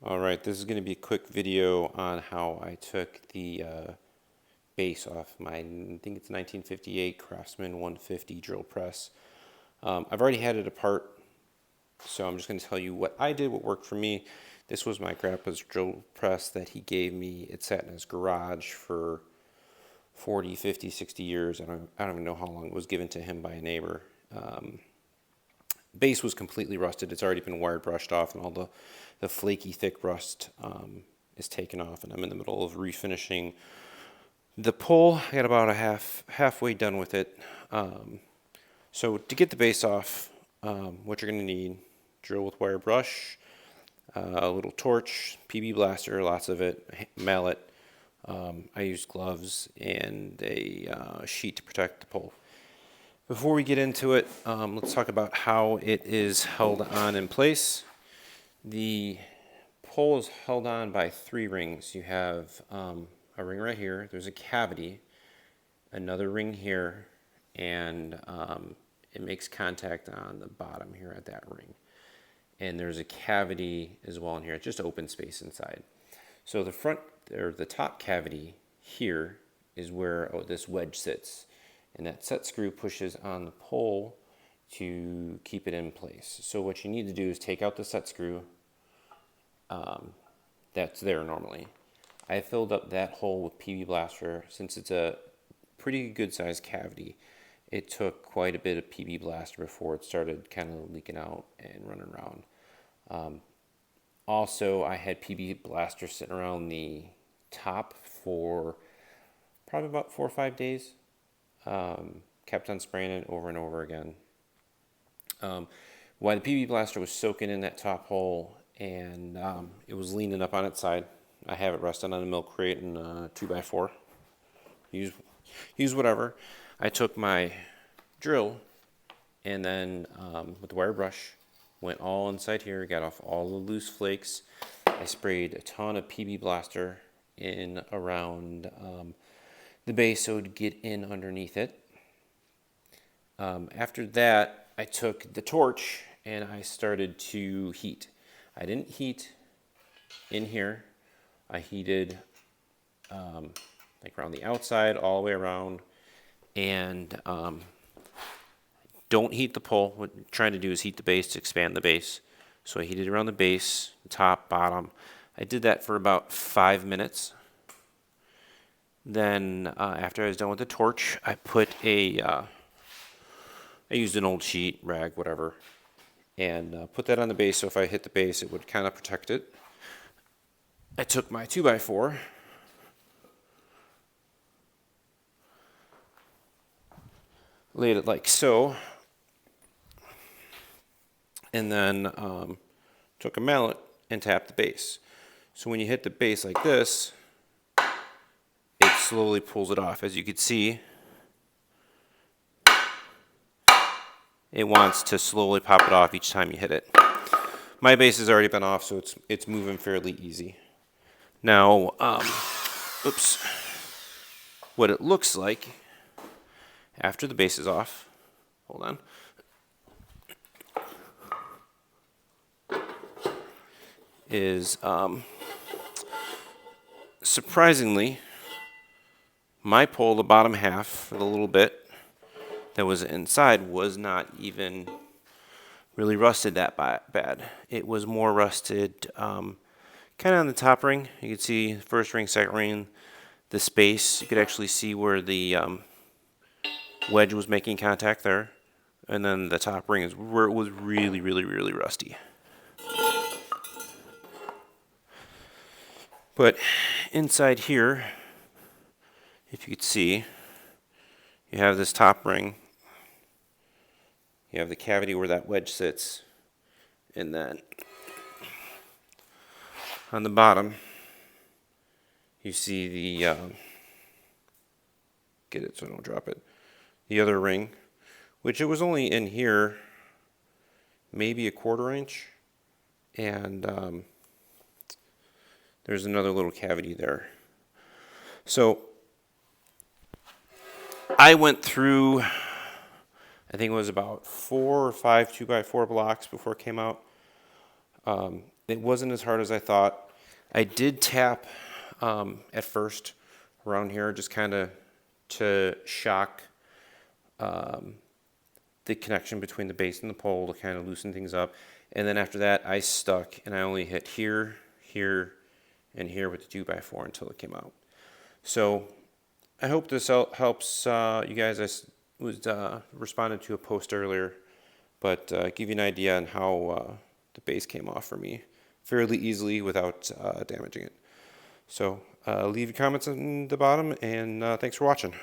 All right, this is going to be a quick video on how I took the base off my, I think it's 1958 Craftsman 150 drill press. I've already had it apart, so I'm just going to tell you what I did, what worked for me. This was my grandpa's drill press that he gave me. It sat in his garage for 40, 50, 60 years. I don't even know how long it was given to him by a neighbor. Base was completely rusted. It's already been wire brushed off, and all the flaky, thick rust is taken off, and I'm in the middle of refinishing the pull. I got about halfway done with it. So to get the base off, what you're going to need: drill with wire brush, a little torch, PB blaster, lots of it, mallet. I used gloves and a sheet to protect the pole. Before we get into it, let's talk about how it is held on in place. The pole is held on by 3 rings. You have a ring right here. There's a cavity, another ring here, and it makes contact on the bottom here at that ring. And there's a cavity as well in here. It's just open space inside. So the front, or the top cavity here, is where this wedge sits. And that set screw pushes on the pole to keep it in place. So what you need to do is take out the set screw that's there normally. I filled up that hole with PB blaster. Since it's a pretty good sized cavity, it took quite a bit of PB blaster before it started kind of leaking out and running around. Also, I had PB blaster sitting around the top for probably about 4 or 5 days. Kept on spraying it over and over again. While the PB blaster was soaking in that top hole and it was leaning up on its side, I have it resting on a milk crate and a 2x4. Use whatever. I took my drill and then with the wire brush went all inside here, got off all the loose flakes. I sprayed a ton of PB blaster in around the base so it would get in underneath it. After that, I took the torch and I started to heat. I didn't heat in here. I heated like around the outside, all the way around, and don't heat the pole. What I'm trying to do is heat the base to expand the base. So I heated around the base, top, bottom. I did that for about 5 minutes. Then after I was done with the torch, I put I used an old sheet, rag, whatever, and put that on the base so if I hit the base it would kind of protect it. I took my 2x4, laid it like so, and then took a mallet and tapped the base. So when you hit the base like this, it slowly pulls it off. As you can see, it wants to slowly pop it off each time you hit it. My base has already been off, so it's moving fairly easy. Now, what it looks like after the base is off, hold on, is surprisingly, my pole, the bottom half, for the little bit that was inside, was not even really rusted that bad. It was more rusted kind of on the top ring. You can see first ring, second ring, the space. You could actually see where the wedge was making contact there. And then the top ring is where it was really, really, really rusty. But inside here, if you could see, you have this top ring. You have the cavity where that wedge sits. And then on the bottom, you see the, get it so I don't drop it, the other ring, which it was only in here maybe a 1/4 inch. And there's another little cavity there. So I went through, I think it was about 4 or 5 2x4 blocks before it came out. It wasn't as hard as I thought. I did tap at first around here, just kind of to shock the connection between the base and the pole to kind of loosen things up. And then after that, I stuck and I only hit here, here, and here with the 2x4 until it came out. So I hope this helps you guys. I responded to a post earlier, but give you an idea on how the base came off for me fairly easily without damaging it. So leave your comments in the bottom, and thanks for watching.